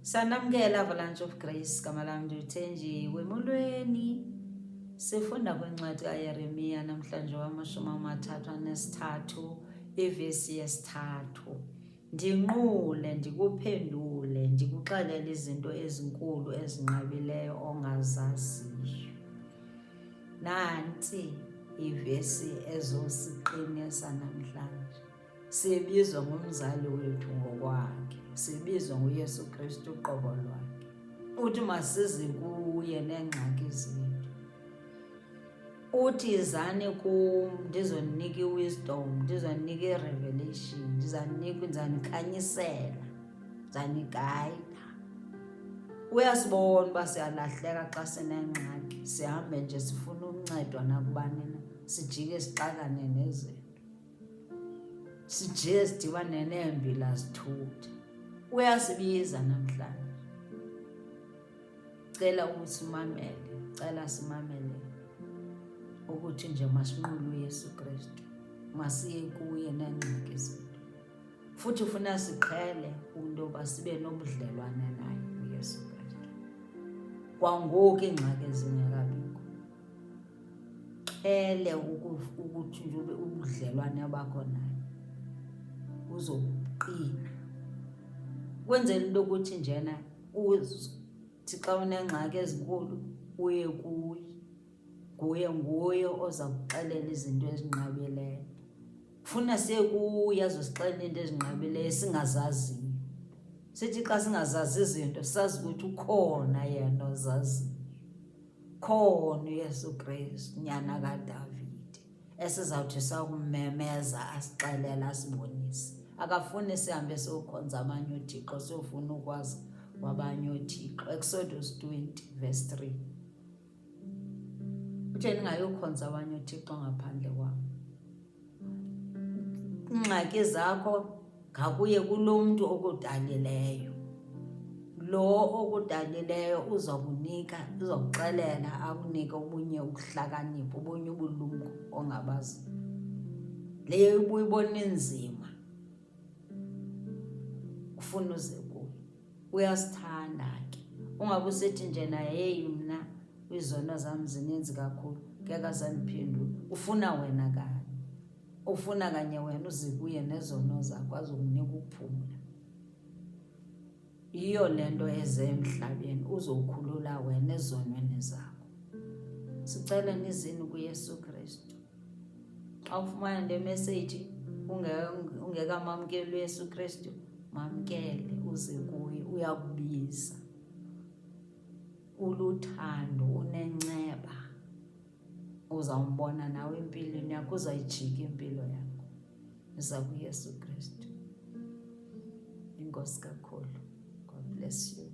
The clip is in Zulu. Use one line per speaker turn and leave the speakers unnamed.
Sanamkela Avalanche of Grace, gama lami ndithenjiwe emolweni. Sifunda kwincwadi kaYeremiya namhlanje wama-33 ivesi yesi-3. Ndinqule ndikuphendule, ndikuxelele izinto ezinkulu ezinqabileyo ongazaziyo. Nansi ivesi ezosiqinisa namhlanje. Sibizwa ngumzali wethu ngokwakhe, sibizwa nguYesu Kristu uqobo lwakhe. Uthi masize kuye neengxaki zethu. Uthi izani kum ndizoninika i-wisdom, ndizoninika i-revelation, ndizanikhanyisela, ndizanigayida. Uyasibona uba siyalahleka xa sinengxaki, sihambe nje sifuna uncedwa nakubani na, sijike sixakane nezinto, sijike sidibane neembila zithuthe. Uyasibiza namhlanje. Cela ukuthi simamele, cela simamele ukuthi nje masinqule uYesu Kristu, masiye kuye neengxaki zethu. Futhi ufuna siqhele ukuba sibe nobudlelwane naye uYesu Kristu kwangoku iingxaki zingekabikho. Qhele ukuthi nje ubudlelwane bakho naye uzoqina, kwenzela into ukuthi njena uthi xa unengxaki ezinkulu uye kuye, nguye oza kuxelela izinto ezinqabileyo. Funa siye kuye azosixelela into ezinqabileyo esingazaziyo. Sithi xa singazazi izinto sazi ukuthi ukhona yena ozaziyo. Khona uYesu Kristu, nyana kaDavide, esizawuthi sakummemeza asixelele asibonise. Akafuni sihambe siyokhonza abanye othixo, siyofuna ukwazi wabanye othixo. Exodus 20 verse 3. Uthe ningayokhonza abanye othixo ngaphandle kwam. Iingxaki zakho ngakuye kulo mntu okudalileyo. Lo okudalileyo uzokunika, uzokuxelela, akunike obunye ukuhlakanipha, obunye ubulumko ongabazi. Le ubuyibona inzima ufuna uze kuye. Uyasithanda ke. Ungabe usithi nje na hey mna izono zami zininzi kakhulu, ngeke azandiphendule. Ufuna wena kanye. Ufuna kanye wena uze kuye nezono zakho azokunika ukuphumula. Iyo lento eze emhlabeni, uzokhulula wena ezonweni zakho. Sicela nizini kuYesu Kristu. Xa ufumana le message ungekamamkeli uYesu Kristu, mamkele uze kuye, uyakubiza. Uluthando, unenceba. Uzawumbona nawe empilweni yakho, uzayijika impilo yakho. Uza kuYesu Kristu. Inkosi kakhulu. God bless you.